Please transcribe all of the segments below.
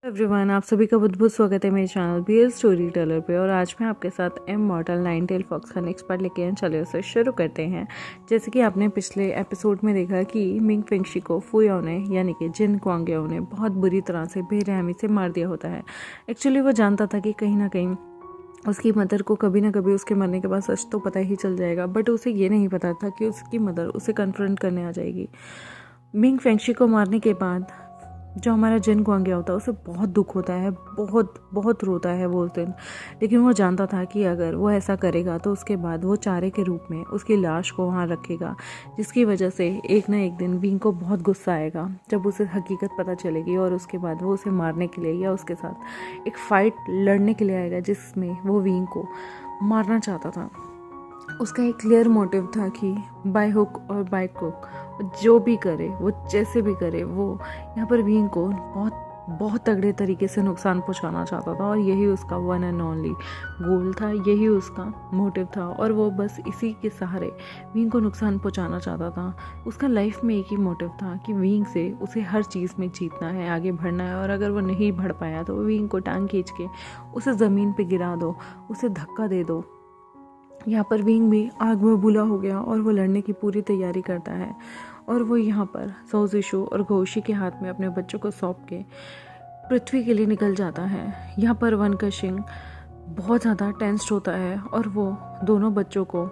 Everyone, आप सभी का बहुत बहुत स्वागत है मेरे चैनल BL स्टोरी टेलर पे। और आज मैं आपके साथ इमॉर्टल नाइन टेल फॉक्स का नेक्स्ट पार्ट लेके आए। चलिए उसे शुरू करते हैं। जैसे कि आपने पिछले एपिसोड में देखा कि मिंग फेंगशी को फू याओ ने यानी कि जिन क्वांगयाओ ने बहुत बुरी तरह से बेरहमी से मार दिया होता है। एक्चुअली वो जानता था कि कहीं ना कहीं उसकी मदर को कभी ना कभी उसके मरने के बाद सच तो पता ही चल जाएगा, बट उसे ये नहीं पता था कि उसकी मदर उसे कन्फ्रंट करने आ जाएगी। मिंग फेंगशी को मारने के बाद जो हमारा जिन क्वांगयाओ होता है उसे बहुत दुख होता है, बहुत बहुत रोता है वो उस दिन। लेकिन वो जानता था कि अगर वो ऐसा करेगा तो उसके बाद वो चारे के रूप में उसकी लाश को वहाँ रखेगा, जिसकी वजह से एक ना एक दिन विंग को बहुत गुस्सा आएगा जब उसे हकीकत पता चलेगी। और उसके बाद वो उसे मारने के लिए या उसके साथ एक फ़ाइट लड़ने के लिए आएगा जिसमें वो विंग को मारना चाहता था। उसका एक क्लियर मोटिव था कि बाय हुक और बाय क्रुक जो भी करे, वो जैसे भी करे, वो यहाँ पर विंग को बहुत बहुत तगड़े तरीके से नुकसान पहुंचाना चाहता था। और यही उसका वन एंड ओनली गोल था, यही उसका मोटिव था। और वो बस इसी के सहारे विंग को नुकसान पहुंचाना चाहता था। उसका लाइफ में एक ही मोटिव था कि विंग से उसे हर चीज़ में जीतना है, आगे बढ़ना है। और अगर वो नहीं बढ़ पाया तो विंग को टांग खींच के उसे ज़मीन पर गिरा दो, उसे धक्का दे दो। यहाँ पर विंग भी आग में बूला हो गया और वो लड़ने की पूरी तैयारी करता है। और वो यहाँ पर सो जिशु और गोशी के हाथ में अपने बच्चों को सौंप के पृथ्वी के लिए निकल जाता है। यहाँ पर वन कशिंग बहुत ज़्यादा टेंस्ड होता है और वो दोनों बच्चों को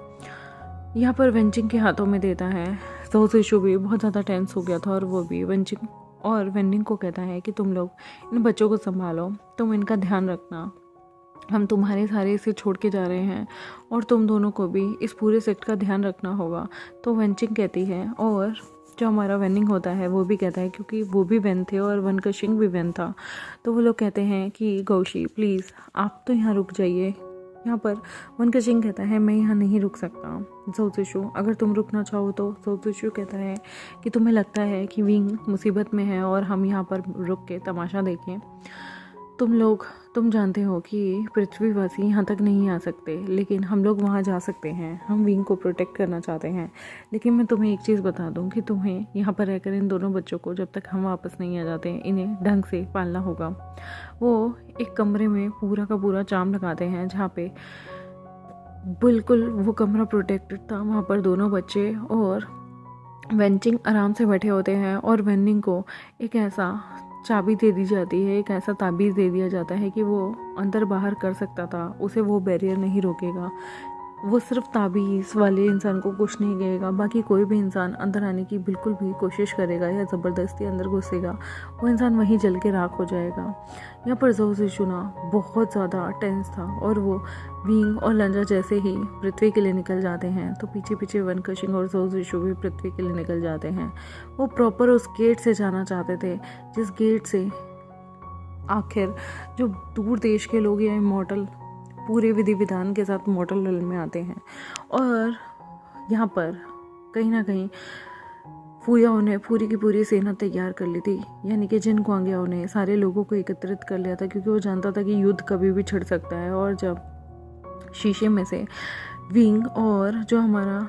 यहाँ पर वेंचिंग के हाथों में देता है। सो जिशु भी बहुत ज़्यादा टेंस हो गया था और वो भी वेंचिंग और वेंडिंग को कहता है कि तुम लोग इन बच्चों को संभालो, तुम इनका ध्यान रखना, हम तुम्हारे सारे इसे छोड़ के जा रहे हैं और तुम दोनों को भी इस पूरे सेट का ध्यान रखना होगा। तो वेंचिंग कहती है और जो हमारा वेनिंग होता है वो भी कहता है, क्योंकि वो भी वेन थे और वन कशिंग भी वेन था। तो वो लोग कहते हैं कि गौशी प्लीज़ आप तो यहाँ रुक जाइए। यहाँ पर वन कशिंग कहता है मैं यहाँ नहीं रुक सकता सो जिशु, अगर तुम रुकना चाहो तो। सो जिशु कहता है कि तुम्हें लगता है कि विंग मुसीबत में है और हम यहाँ पर रुक के तमाशा देखें। तुम जानते हो कि पृथ्वीवासी यहाँ तक नहीं आ सकते, लेकिन हम लोग वहाँ जा सकते हैं। हम विंग को प्रोटेक्ट करना चाहते हैं। लेकिन मैं तुम्हें एक चीज़ बता दूँ कि तुम्हें यहाँ पर रहकर इन दोनों बच्चों को जब तक हम वापस नहीं आ जाते इन्हें ढंग से पालना होगा। वो एक कमरे में पूरा का पूरा जाम लगाते हैं जहाँ पे बिल्कुल वो कमरा प्रोटेक्टेड था। वहाँ पर दोनों बच्चे और वेंचिंग आराम से बैठे होते हैं और वेनिंग को एक ऐसा चाबी दे दी जाती है, एक ऐसा ताबीज़ दे दिया जाता है कि वो अंदर बाहर कर सकता था, उसे वो बैरियर नहीं रोकेगा। वो सिर्फ ताबीज़ वाले इंसान को कुछ नहीं कहेगा, बाकी कोई भी इंसान अंदर आने की बिल्कुल भी कोशिश करेगा या ज़बरदस्ती अंदर घुसेगा, वो इंसान वहीं जल के राख हो जाएगा। यहाँ पर सो जिशु ना बहुत ज़्यादा टेंस था और वो विंग और लंजा जैसे ही पृथ्वी के लिए निकल जाते हैं तो पीछे पीछे वन कशिंग और सो जिशु भी पृथ्वी के लिए निकल जाते हैं। वो प्रॉपर उस गेट से जाना चाहते थे जिस गेट से आखिर जो दूर देश के लोग या इमॉर्टल पूरे विधि विधान के साथ मॉर्टल रेल्म में आते हैं। और यहाँ पर कहीं ना कहीं फू याओ ने पूरी की पूरी सेना तैयार कर ली थी, यानी कि जिन क्वांगयाओ ने सारे लोगों को एकत्रित कर लिया था, क्योंकि वो जानता था कि युद्ध कभी भी छिड़ सकता है। और जब शीशे में से विंग और जो हमारा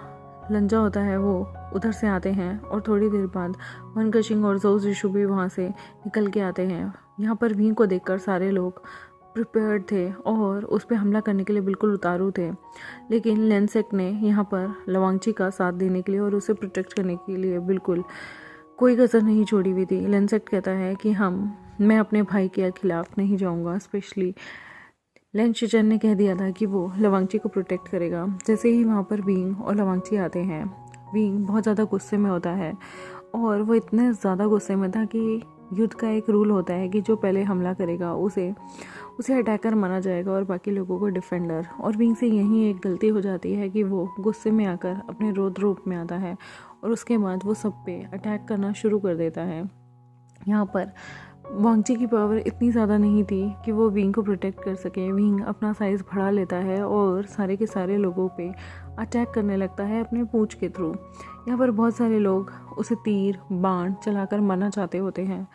लंजा होता है वो उधर से आते हैं और थोड़ी देर बाद वन कशिंग और सो जिशु भी वहाँ से निकल के आते हैं। यहाँ पर विंग को देखकर सारे लोग प्रिपेयर्ड थे और उस पर हमला करने के लिए बिल्कुल उतारू थे। लेकिन लेंसेक ने यहाँ पर लवांगची का साथ देने के लिए और उसे प्रोटेक्ट करने के लिए बिल्कुल कोई कसर नहीं छोड़ी हुई थी। लेंसेक कहता है कि मैं अपने भाई के खिलाफ नहीं जाऊँगा। स्पेशली लेंस शिचन ने कह दिया था कि वो लवांगची को प्रोटेक्ट करेगा। जैसे ही वहाँ पर विंग और लवांगची आते हैं, विंग बहुत ज़्यादा गुस्से में होता है और वो इतने ज़्यादा गुस्से में था कि युद्ध का एक रूल होता है कि जो पहले हमला करेगा उसे अटैकर माना जाएगा और बाकी लोगों को डिफेंडर। और विंग से यही एक गलती हो जाती है कि वो गुस्से में आकर अपने रौद्र रूप में आता है और उसके बाद वो सब पे अटैक करना शुरू कर देता है। यहाँ पर वांगची की पावर इतनी ज़्यादा नहीं थी कि वो विंग को प्रोटेक्ट कर सके। विंग अपना साइज़ बढ़ा लेता है और सारे के सारे लोगों पे अटैक करने लगता है अपने पूंछ के थ्रू। यहाँ पर बहुत सारे लोग उसे तीर बाण चलाकर मारना चाहते होते हैं।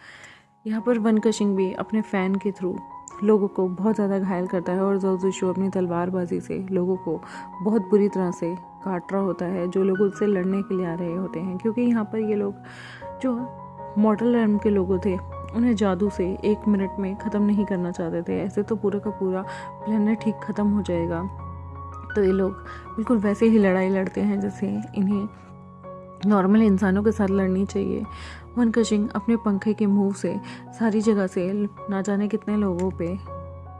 यहाँ पर वन कशिंग भी अपने फ़ैन के थ्रू लोगों को बहुत ज़्यादा घायल करता है और सो जिशु अपनी तलवारबाजी से लोगों को बहुत बुरी तरह से काट रहा होता है जो लोग उससे लड़ने के लिए आ रहे होते हैं। क्योंकि यहाँ पर ये लोग जो मॉर्टल रेल्म के लोगों थे उन्हें जादू से 1 मिनट में ख़त्म नहीं करना चाहते थे, ऐसे तो पूरा का पूरा प्लेनेट ही ख़त्म हो जाएगा। तो ये लोग बिल्कुल वैसे ही लड़ाई लड़ते हैं जैसे इन्हें नॉर्मल इंसानों के साथ लड़नी चाहिए। वन कशिंग अपने पंखे के मुंह से सारी जगह से ना जाने कितने लोगों पे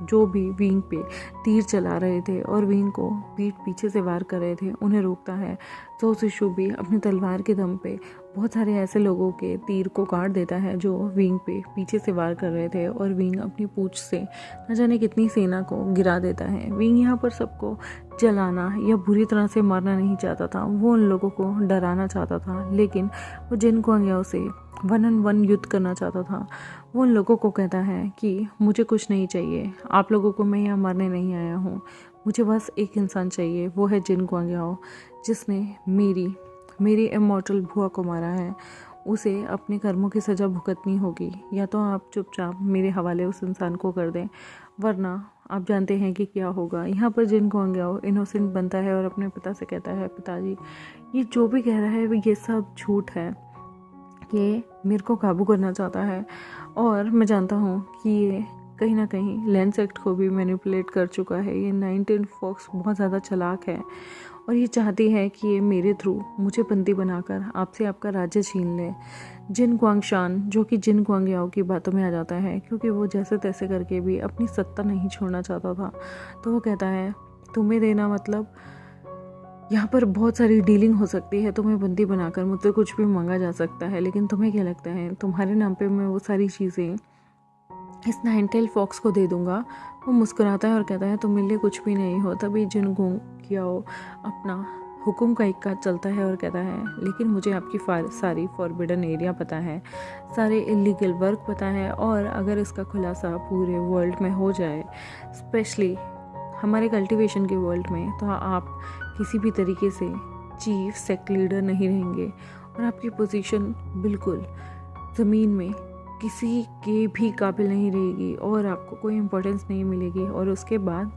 जो भी विंग पे तीर चला रहे थे और विंग को पीठ पीछे से वार कर रहे थे उन्हें रोकता है। तो शिशु भी अपनी तलवार के दम पे बहुत सारे ऐसे लोगों के तीर को काट देता है जो विंग पे पीछे से वार कर रहे थे, और विंग अपनी पूंछ से न जाने कितनी सेना को गिरा देता है। विंग यहाँ पर सबको जलाना या बुरी तरह से मारना नहीं चाहता था, वो उन लोगों को डराना चाहता था, लेकिन वो जिन गुआंगियाओं से 1-on-1 युद्ध करना चाहता था। वो उन लोगों को कहता है कि मुझे कुछ नहीं चाहिए, आप लोगों को मैं यहाँ मारने नहीं आया हूँ, मुझे बस एक इंसान चाहिए, वो है जिन गुआंगियाओ जिसने मेरी इमॉर्टल बुआ को मारा है। उसे अपने कर्मों की सज़ा भुगतनी होगी, या तो आप चुपचाप मेरे हवाले उस इंसान को कर दें, वरना आप जानते हैं कि क्या होगा। यहाँ पर जिन गुआंगियाओ इनोसेंट बनता है और अपने पिता से कहता है, पिताजी ये जो भी कह रहा है वो ये सब झूठ है, ये मेरे को काबू करना चाहता है, और मैं जानता हूँ कि ये कहीं ना कहीं लेंस एक्ट को भी मैनिपुलेट कर चुका है। ये नाइनटेल फॉक्स बहुत ज़्यादा चालाक है और ये चाहती है कि ये मेरे थ्रू मुझे बंदी बनाकर आपसे आपका राज्य छीन ले। जिन गुआंगशान जो कि जिन गुआंगियाओ की बातों में आ जाता है, क्योंकि वो जैसे तैसे करके भी अपनी सत्ता नहीं छोड़ना चाहता था, तो वो कहता है तुम्हें देना मतलब यहाँ पर बहुत सारी डीलिंग हो सकती है, तुम्हें बंदी बनाकर मुझसे कुछ भी मांगा जा सकता है, लेकिन तुम्हें क्या लगता है तुम्हारे नाम पे मैं वो सारी चीज़ें इस नाइनटेल फॉक्स को दे दूँगा। वो मुस्कुराता है और कहता है तुम मेरे लिए कुछ भी नहीं हो। तभी जिन गुआंगियाओ अपना हुक्म का इक्का चलता है और कहता है लेकिन मुझे आपकी सारी फॉरबिडन एरिया पता है, सारे इलीगल वर्क पता है, और अगर इसका खुलासा पूरे वर्ल्ड में हो जाए, स्पेशली हमारे कल्टीवेशन के वर्ल्ड में, तो आप किसी भी तरीके से चीफ सेक्ट लीडर नहीं रहेंगे और आपकी पोजीशन बिल्कुल ज़मीन में किसी के भी काबिल नहीं रहेगी और आपको कोई इम्पोर्टेंस नहीं मिलेगी, और उसके बाद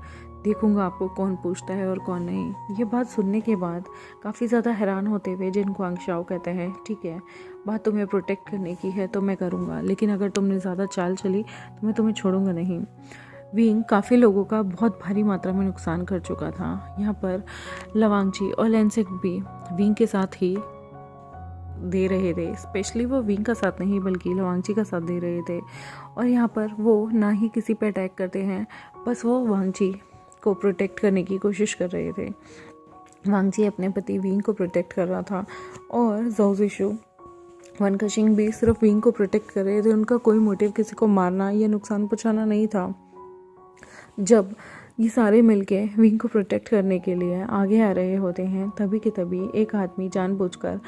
देखूंगा आपको कौन पूछता है और कौन नहीं। ये बात सुनने के बाद काफ़ी ज़्यादा हैरान होते हुए जिन गुआंगशाओ कहते हैं ठीक है, बात तुम्हें प्रोटेक्ट करने की है तो मैं करूँगा, लेकिन अगर तुमने ज़्यादा चाल चली तो मैं तुम्हें छोड़ूंगा नहीं। विंग काफ़ी लोगों का बहुत भारी मात्रा में नुकसान कर चुका था। यहाँ पर लवांगची और लेंसेक भी विंग के साथ ही दे रहे थे, स्पेशली वो विंग का साथ नहीं बल्कि लवांगची का साथ दे रहे थे, और यहाँ पर वो ना ही किसी पे अटैक करते हैं, बस वो वांगची को प्रोटेक्ट करने की कोशिश कर रहे थे। वांगची अपने पति विंग को प्रोटेक्ट कर रहा था और ज़ाओ ज़िशु वन कशिंग भी सिर्फ विंग को प्रोटेक्ट कर रहे थे। उनका कोई मोटिव किसी को मारना या नुकसान पहुँचाना नहीं था। जब ये सारे मिलके विंग को प्रोटेक्ट करने के लिए आगे आ रहे होते हैं, तभी के तभी एक आदमी जानबूझकर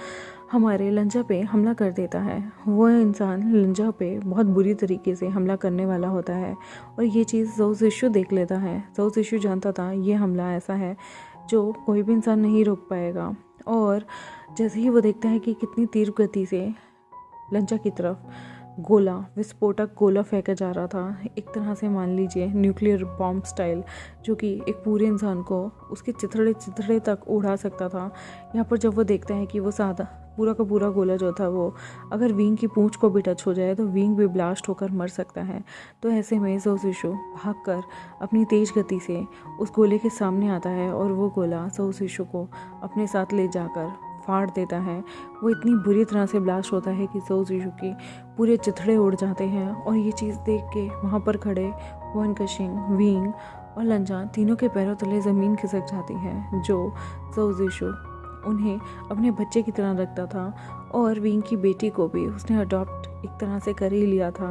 हमारे लंजा पे हमला कर देता है। वो इंसान लंजा पे बहुत बुरी तरीके से हमला करने वाला होता है और ये चीज़ ज़ाओ ज़िशु देख लेता है। ज़ाओ ज़िशु जानता था ये हमला ऐसा है जो कोई भी इंसान नहीं रोक पाएगा, और जैसे ही वो देखता है कि कितनी तीव्र गति से लंजा की तरफ गोला, विस्फोटक गोला फेंका जा रहा था, एक तरह से मान लीजिए न्यूक्लियर बॉम्ब स्टाइल, जो कि एक पूरे इंसान को उसके चिथड़े तक उड़ा सकता था। यहाँ पर जब वो देखता है कि वो सादा पूरा का पूरा गोला जो था वो अगर विंग की पूंछ को भी टच हो जाए तो विंग भी ब्लास्ट होकर मर सकता है, तो ऐसे में ज़ाओ ज़िशु भागकर अपनी तेज़ गति से उस गोले के सामने आता है और वो गोला ज़ाओ ज़िशु को अपने साथ ले जाकर फाड़ देता है। वो इतनी बुरी तरह से ब्लास्ट होता है कि ज़ाओ ज़िशु के पूरे चिथड़े उड़ जाते हैं, और ये चीज़ देख के वहाँ पर खड़े वन कशिंग, विंग और लंजा तीनों के पैरों तले ज़मीन खिसक जाती है। जो ज़ाओ ज़िशु उन्हें अपने बच्चे की तरह रखता था और विंग की बेटी को भी उसने अडॉप्ट एक तरह से कर ही लिया था,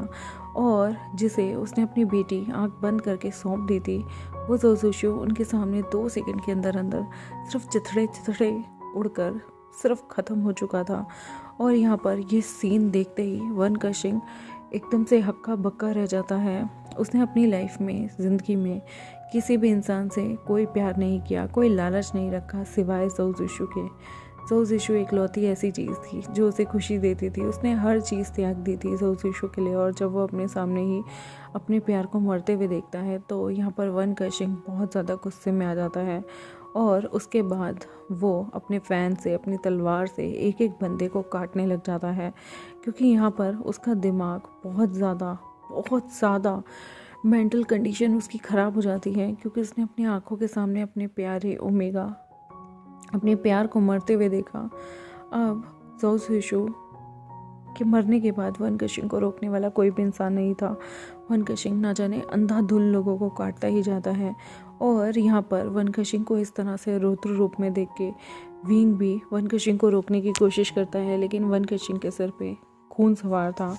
और जिसे उसने अपनी बेटी आंख बंद करके सौंप दी थी, वो ज़ाओ ज़िशु उनके सामने 2 सेकंड के अंदर अंदर सिर्फ चिथड़े उड़कर सिर्फ ख़त्म हो चुका था। और यहाँ पर ये सीन देखते ही वन कशिंग एकदम से हक्का बक्का रह जाता है। उसने अपनी लाइफ में, ज़िंदगी में किसी भी इंसान से कोई प्यार नहीं किया, कोई लालच नहीं रखा सिवाय ज़ाओ ज़िशु के। ज़ाओ ज़िशु इकलौती ऐसी चीज़ थी जो उसे खुशी देती थी। उसने हर चीज़ त्याग दी थी ज़ाओ ज़िशु के लिए, और जब वो अपने सामने ही अपने प्यार को मरते हुए देखता है तो यहाँ पर वन कशिंग बहुत ज़्यादा गुस्से में आ जाता है और उसके बाद वो अपने फैन से, अपनी तलवार से एक एक बंदे को काटने लग जाता है, क्योंकि यहाँ पर उसका दिमाग बहुत ज़्यादा मेंटल कंडीशन उसकी ख़राब हो जाती है, क्योंकि उसने अपनी आंखों के सामने अपने प्यारे ओमेगा, अपने प्यार को मरते हुए देखा। अब ज़ोउ शिशु कि मरने के बाद वन केशिंग को रोकने वाला कोई भी इंसान नहीं था। वन केशिंग ना जाने अंधाधुन लोगों को काटता ही जाता है। और यहाँ पर वन केशिंग को इस तरह से रौद्र रूप में देख के विंग भी वन केशिंग को रोकने की कोशिश करता है, लेकिन वन केशिंग के सिर पे खून सवार था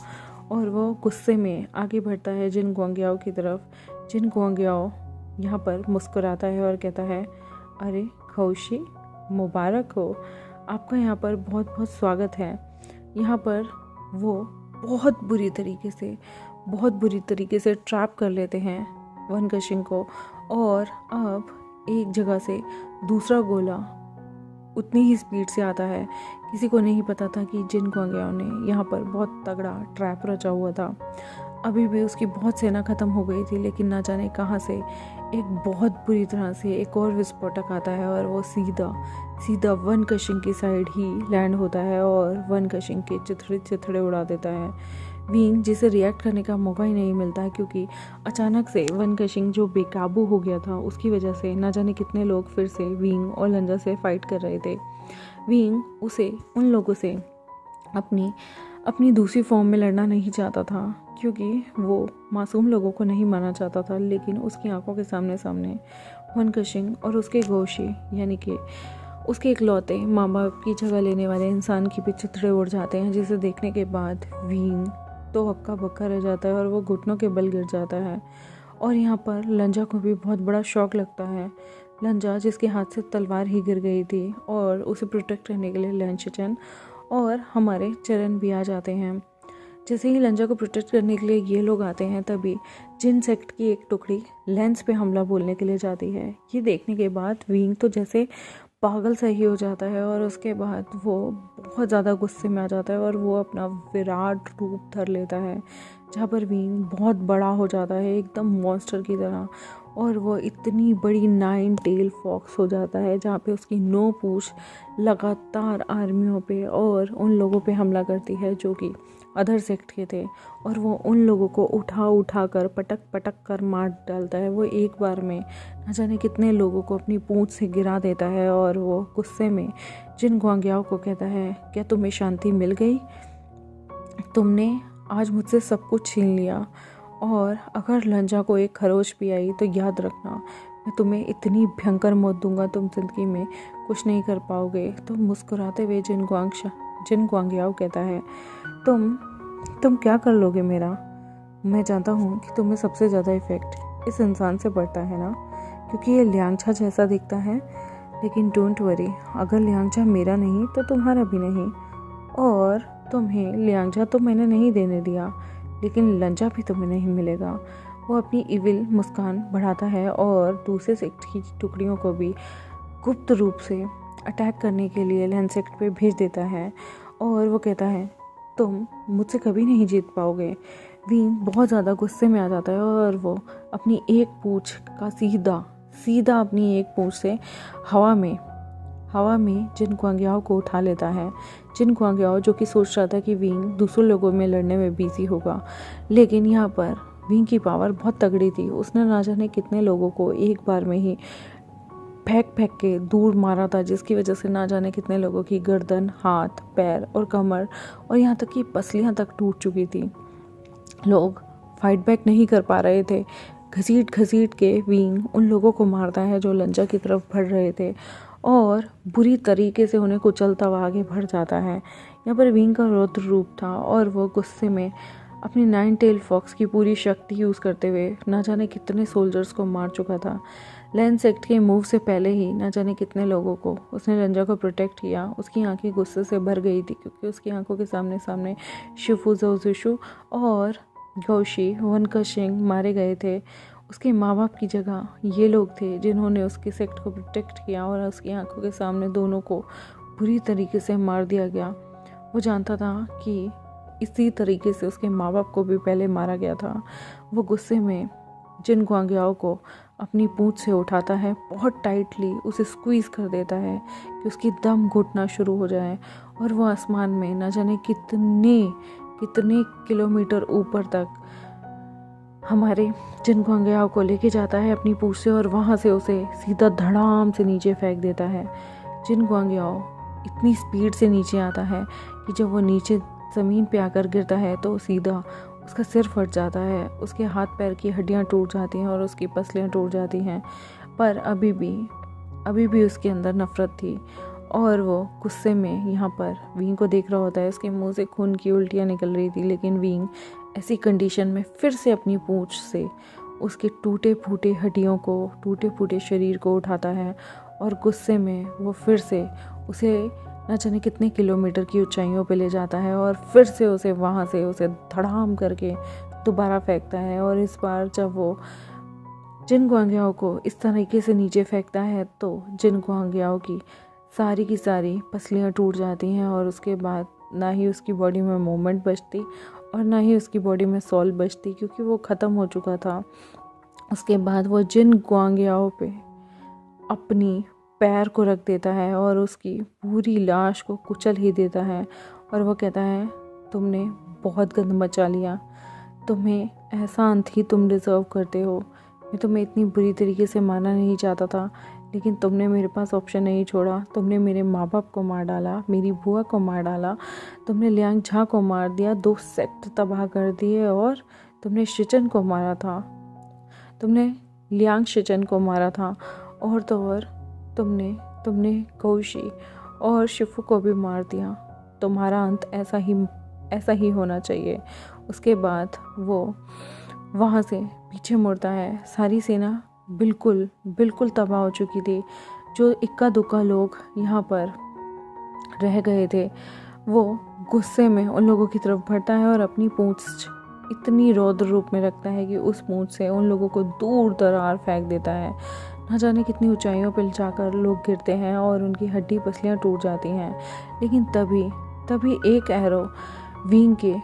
और वो गुस्से में आगे बढ़ता है जिन गुआंगयाओ की तरफ। जिन गुआंगयाओ यहाँ पर मुस्कुराता है और कहता है, अरे खौशी, मुबारक हो, आपका यहाँ पर बहुत बहुत स्वागत है। यहाँ पर वो बहुत बुरी तरीके से ट्रैप कर लेते हैं वन केशिंग को, और अब एक जगह से दूसरा गोला उतनी ही स्पीड से आता है। किसी को नहीं पता था कि जिन गुआंगयाओ ने यहाँ पर बहुत तगड़ा ट्रैप रचा हुआ था। अभी भी उसकी बहुत सेना ख़त्म हो गई थी, लेकिन ना जाने कहाँ से एक बहुत बुरी तरह से एक और विस्फोटक आता है और वो सीधा वन केशिंग की साइड ही लैंड होता है और वन केशिंग के चिथड़े उड़ा देता है। विंग जिसे रिएक्ट करने का मौका ही नहीं मिलता, क्योंकि अचानक से वन केशिंग जो बेकाबू हो गया था उसकी वजह से ना जाने कितने लोग फिर से विंग और लंजा से फाइट कर रहे थे। विंग उसे उन लोगों से अपनी दूसरी फॉर्म में लड़ना नहीं चाहता था, क्योंकि वो मासूम लोगों को नहीं मारना चाहता था, लेकिन उसकी आंखों के सामने वन केशिंग और उसके गोशी यानी कि उसके इकलौते माँ बाप की जगह लेने वाले इंसान की भी चिथड़े उड़ जाते हैं, जिसे देखने के बाद विंग तो हक्का बक्का रह जाता है और वो घुटनों के बल गिर जाता है। और यहाँ पर लंजा को भी बहुत बड़ा शौक लगता है। लंजा जिसके हाथ से तलवार ही गिर गई थी, और उसे प्रोटेक्ट करने के लिए लैंशचन और हमारे चरण भी आ जाते हैं। जैसे ही लंजा को प्रोटेक्ट करने के लिए ये लोग आते हैं, तभी जिन सेक्ट की एक टुकड़ी लेंस पे हमला बोलने के लिए जाती है। ये देखने के बाद विंग तो जैसे पागल सा ही हो जाता है, और उसके बाद वो बहुत ज़्यादा गुस्से में आ जाता है और वो अपना विराट रूप धर लेता है, जहाँ पर विंग बहुत बड़ा हो जाता है एकदम मॉन्स्टर की तरह, और वो इतनी बड़ी 9 टेल फॉक्स हो जाता है, जहाँ पे उसकी 9 पूंछ लगातार आर्मियों पे और उन लोगों पे हमला करती है जो कि अदर सेक्ट के थे, और वो उन लोगों को उठा कर पटक कर मार डालता है। वो एक बार में न जाने कितने लोगों को अपनी पूंछ से गिरा देता है, और वो गुस्से में जिन गुआंगयाओ को कहता है, क्या तुम्हें शांति मिल गई? तुमने आज मुझसे सब कुछ छीन लिया, और अगर लंजा को एक खरोच भी आई तो याद रखना, मैं तुम्हें इतनी भयंकर मौत दूंगा, तुम जिंदगी में कुछ नहीं कर पाओगे। तो मुस्कुराते हुए जिन गुआंगयाओ कहता है, तुम क्या कर लोगे मेरा? मैं जानता हूँ कि तुम्हें सबसे ज़्यादा इफ़ेक्ट इस इंसान से पड़ता है ना, क्योंकि ये लियांगछा जैसा दिखता है, लेकिन डोंट वरी, अगर लियांगछा मेरा नहीं तो तुम्हारा भी नहीं, और तुम्हें लियांगछा तो मैंने नहीं देने दिया, लेकिन लंजा भी तुम्हें नहीं मिलेगा। वो अपनी इविल मुस्कान बढ़ाता है और दूसरे सेक्ट की टुकड़ियों को भी गुप्त रूप से अटैक करने के लिए लैंड सेक्ट पे भेज देता है, और वो कहता है, तुम मुझसे कभी नहीं जीत पाओगे। विंग बहुत ज़्यादा गुस्से में आ जाता है और वो अपनी एक पूंछ का सीधा अपनी एक पूंछ से हवा में जिन गुआंगयाओ को उठा लेता है। जिन गुआंगयाओ जो कि सोच रहा था कि विंग दूसरों लोगों में लड़ने में बिजी होगा, लेकिन यहाँ पर विंग की पावर बहुत तगड़ी थी। उसने ना जाने कितने लोगों को एक बार में ही फेंक के दूर मारा था, जिसकी वजह से ना जाने कितने लोगों की गर्दन, हाथ, पैर और कमर और यहाँ तक कि पसलियाँ तक टूट चुकी थी। लोग फाइट बैक नहीं कर पा रहे थे। घसीट के विंग उन लोगों को मारता है जो लंजा की तरफ बढ़ रहे थे, और बुरी तरीके से उन्हें कुचलता हुआ आगे बढ़ जाता है। यहाँ पर विंग का रौद्र रूप था, और वो गुस्से में अपनी 9 टेल फॉक्स की पूरी शक्ति यूज़ करते हुए ना जाने कितने सोल्जर्स को मार चुका था। लैंड सेक्ट के मूव से पहले ही ना जाने कितने लोगों को उसने लंजा को प्रोटेक्ट किया। उसकी आंखें गुस्से से भर गई थी, क्योंकि उसकी आंखों के सामने शिफू, ज़ोउ शिशु और गौशी वन केशिंग मारे गए थे। उसके माँ बाप की जगह ये लोग थे जिन्होंने उसके सेक्ट को प्रोटेक्ट किया, और उसकी आंखों के सामने दोनों को बुरी तरीके से मार दिया गया। वो जानता था कि इसी तरीके से उसके माँ बाप को भी पहले मारा गया था। वो गुस्से में जिन गुआंगयाओ को अपनी पूंछ से उठाता है, बहुत टाइटली उसे स्क्वीज़ कर देता है कि उसकी दम घुटना शुरू हो जाए और वो आसमान में न जाने कितने कितने किलोमीटर ऊपर तक हमारे जिन गुआंगयाओ को लेके जाता है अपनी पूंछ से, और वहाँ से उसे सीधा धड़ाम से नीचे फेंक देता है। जिन गुआंगयाओ इतनी स्पीड से नीचे आता है कि जब वो नीचे ज़मीन पे आकर गिरता है तो सीधा उसका सिर फट जाता है, उसके हाथ पैर की हड्डियाँ टूट जाती हैं और उसकी पसलियाँ टूट जाती हैं। पर अभी भी उसके अंदर नफ़रत थी और वो गुस्से में यहाँ पर वींग को देख रहा होता है। उसके मुंह से खून की उल्टियाँ निकल रही थी, लेकिन वींग ऐसी कंडीशन में फिर से अपनी पूंछ से उसके टूटे फूटे हड्डियों को, टूटे फूटे शरीर को उठाता है और गुस्से में वो फिर से उसे न जाने कितने किलोमीटर की ऊंचाइयों पे ले जाता है और फिर से उसे वहाँ से उसे धड़ाम करके दोबारा फेंकता है। और इस बार जब वो जिन गुआंगयाओ को इस तरीके से नीचे फेंकता है तो जिन गुआंगयाओ की सारी पसलियाँ टूट जाती हैं और उसके बाद ना ही उसकी बॉडी में मूवमेंट बचती और ना ही उसकी बॉडी में सॉल बचती, क्योंकि वो ख़त्म हो चुका था। उसके बाद वो जिन गुआंगयाओ पे अपनी पैर को रख देता है और उसकी पूरी लाश को कुचल ही देता है और वो कहता है, तुमने बहुत गंद मचा लिया, तुम्हें एहसान ही तुम डिज़र्व करते हो। मैं तुम्हें इतनी बुरी तरीके से मारना नहीं चाहता था, लेकिन तुमने मेरे पास ऑप्शन नहीं छोड़ा। तुमने मेरे माँ बाप को मार डाला, मेरी बुआ को मार डाला, तुमने लियांग झा को मार दिया, 2 सेक्टर तबाह कर दिए और तुमने शिचन को मारा था, तुमने लियांग शिचन को मारा था और तो और तुमने कौशी और शिफू को भी मार दिया। तुम्हारा अंत ऐसा ही होना चाहिए। उसके बाद वो वहाँ से पीछे मुड़ता है। सारी सेना बिल्कुल तबाह हो चुकी थी। जो इक्का दुक्का लोग यहाँ पर रह गए थे वो गुस्से में उन लोगों की तरफ बढ़ता है और अपनी पूंछ इतनी रौद्र रूप में रखता है कि उस पूंछ से उन लोगों को दूर दरार फेंक देता है। न जाने कितनी ऊंचाइयों पर जाकर लोग गिरते हैं और उनकी हड्डी पसलियाँ टूट जाती हैं। लेकिन तभी एक एरो वींग के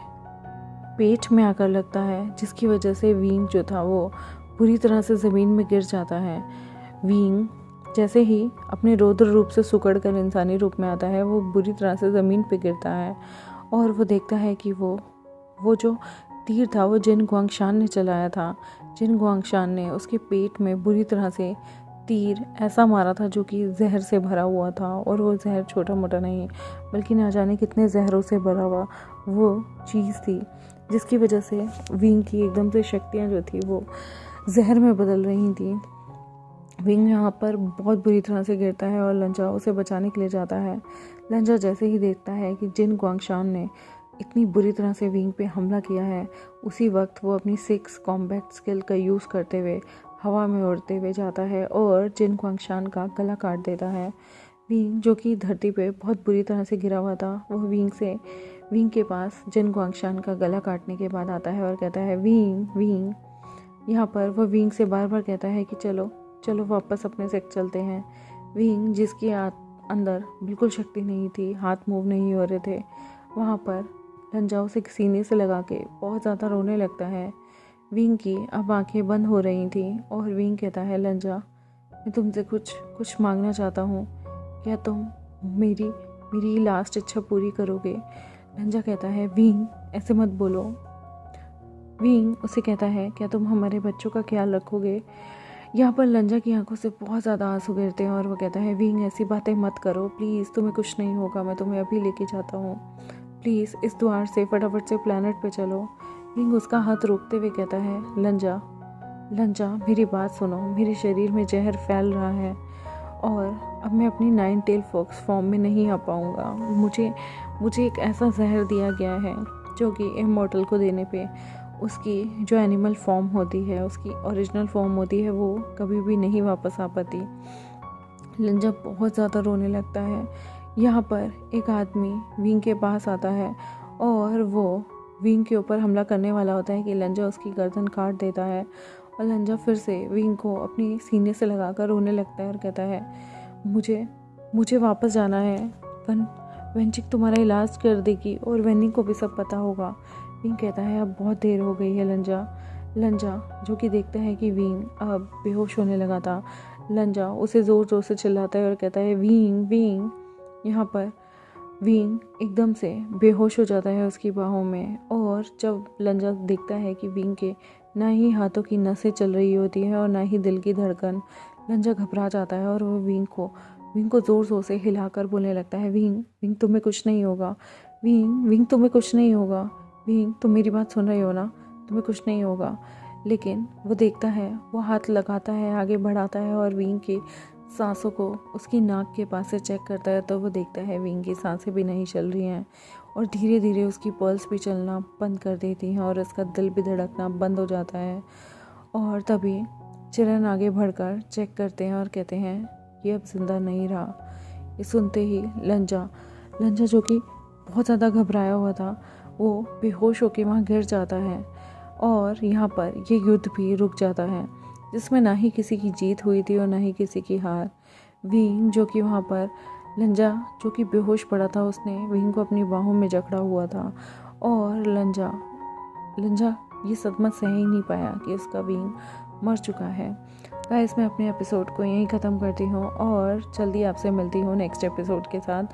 पेट में आकर लगता है, जिसकी वजह से वींग जो था वो पूरी तरह से ज़मीन में गिर जाता है। वींग जैसे ही अपने रौद्र रूप से सुकड़ कर इंसानी रूप में आता है, वो बुरी तरह से ज़मीन पे गिरता है और वो देखता है कि वो जो तीर था वो जिन गुआंगशान ने चलाया था। जिन गुआंगशान ने उसके पेट में बुरी तरह से तीर ऐसा मारा था जो कि जहर से भरा हुआ था, और वो जहर छोटा मोटा नहीं बल्कि ना जाने कितने जहरों से भरा हुआ वो चीज़ थी, जिसकी वजह से वींग की एकदम से शक्तियाँ जो थी वो जहर में बदल रही थी। विंग यहाँ पर बहुत बुरी तरह से गिरता है और लंजा उसे बचाने के लिए जाता है। लंजा जैसे ही देखता है कि जिन गुआंगशान ने इतनी बुरी तरह से विंग पे हमला किया है, उसी वक्त वो अपनी 6 कॉम्बैट स्किल का यूज़ करते हुए हवा में उड़ते हुए जाता है और जिन गुआंगशान का गला काट देता है। विंग जो कि धरती पे बहुत बुरी तरह से गिरा हुआ था, वो विंग के पास जिन गुआंगशान का गला काटने के बाद आता है और कहता है, विंग। यहाँ पर वो विंग से बार बार कहता है कि चलो वापस अपने से चलते हैं। विंग जिसके अंदर बिल्कुल शक्ति नहीं थी, हाथ मूव नहीं हो रहे थे, वहाँ पर लंजा उसे सीने से लगा के बहुत ज़्यादा रोने लगता है। विंग की अब आंखें बंद हो रही थी और विंग कहता है, लंजा मैं तुमसे कुछ मांगना चाहता हूँ, क्या तुम मेरी लास्ट इच्छा पूरी करोगे? लंजा कहता है, विंग ऐसे मत बोलो। विंग उसे कहता है, क्या तुम हमारे बच्चों का ख्याल रखोगे? यहाँ पर लंजा की आंखों से बहुत ज़्यादा आंसू गिरते हैं और वो कहता है, विंग ऐसी बातें मत करो प्लीज़, तुम्हें कुछ नहीं होगा, मैं तुम्हें अभी लेके जाता हूँ, प्लीज़ इस द्वार से फटाफट से प्लैनेट पे चलो। विंग उसका हाथ रोकते हुए कहता है, लंजा मेरी बात सुनो, मेरे शरीर में जहर फैल रहा है और अब मैं अपनी 9 टेल फॉक्स फॉर्म में नहीं आ पाऊँगा। मुझे एक ऐसा जहर दिया गया है जो कि इमॉर्टल को देने पे उसकी जो एनिमल फॉर्म होती है, उसकी ओरिजिनल फॉर्म होती है, वो कभी भी नहीं वापस आ पाती। लंजा बहुत ज़्यादा रोने लगता है। यहाँ पर एक आदमी विंग के पास आता है और वो विंग के ऊपर हमला करने वाला होता है कि लंजा उसकी गर्दन काट देता है और लंजा फिर से विंग को अपनी सीने से लगाकर रोने लगता है और कहता है, मुझे वापस जाना है, वेंचिक तुम्हारा इलाज कर देगी और वेनी को भी सब पता होगा। विंग कहता है, अब बहुत देर हो गई है लंजा, लंजा जो कि देखता है कि वींग अब बेहोश होने लगा था, लंजा उसे ज़ोर ज़ोर से चिल्लाता है और कहता है वींग वींग। यहाँ पर वींग एकदम से बेहोश हो जाता है उसकी बाहों में, और जब लंजा देखता है कि वींग के ना ही हाथों की नसें चल रही होती हैं और ना ही दिल की धड़कन, लंजा घबरा जाता है और वो वींग को ज़ोर ज़ोर से हिलाकर बोलने लगता है वींग वींग तुम्हें कुछ नहीं होगा, वींग वींग तुम्हें कुछ नहीं होगा, वींग तुम मेरी बात सुन रही हो ना, तुम्हें कुछ नहीं होगा। लेकिन वो देखता है, वो हाथ लगाता है, आगे बढ़ाता है और वींग की सांसों को उसकी नाक के पास से चेक करता है, तो वो देखता है वींग की सांसें भी नहीं चल रही हैं और धीरे धीरे उसकी पल्स भी चलना बंद कर देती हैं और उसका दिल भी धड़कना बंद हो जाता है। और तभी चिरन आगे बढ़कर चेक करते हैं और कहते हैं ये अब जिंदा नहीं रहा। ये सुनते ही लंजा जो कि बहुत ज़्यादा घबराया हुआ था, वो बेहोश होकर वहाँ गिर जाता है और यहाँ पर ये युद्ध भी रुक जाता है, जिसमें ना ही किसी की जीत हुई थी और ना ही किसी की हार। वींग जो कि वहाँ पर लंजा जो कि बेहोश पड़ा था, उसने वींग को अपनी बाहों में जकड़ा हुआ था और लंजा ये सदमा सह ही नहीं पाया कि उसका वींग मर चुका है। गाइस, मैं अपने एपिसोड को यहीं ख़त्म करती हूँ और जल्दी आपसे मिलती हूँ नेक्स्ट एपिसोड के साथ।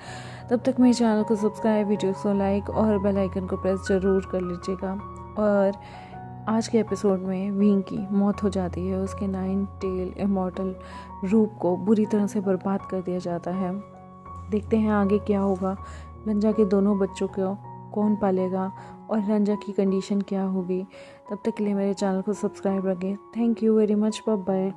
तब तक मेरे चैनल को सब्सक्राइब, वीडियो को लाइक और बेल आइकन को प्रेस ज़रूर कर लीजिएगा। और आज के एपिसोड में वींग की मौत हो जाती है, उसके 9 टेल इमॉर्टल रूप को बुरी तरह से बर्बाद कर दिया जाता है। देखते हैं आगे क्या होगा, लंजा के दोनों बच्चों को कौन पालेगा और लंजा की कंडीशन क्या होगी। तब तक के लिए मेरे चैनल को सब्सक्राइब रखें। Thank you very much, bye bye.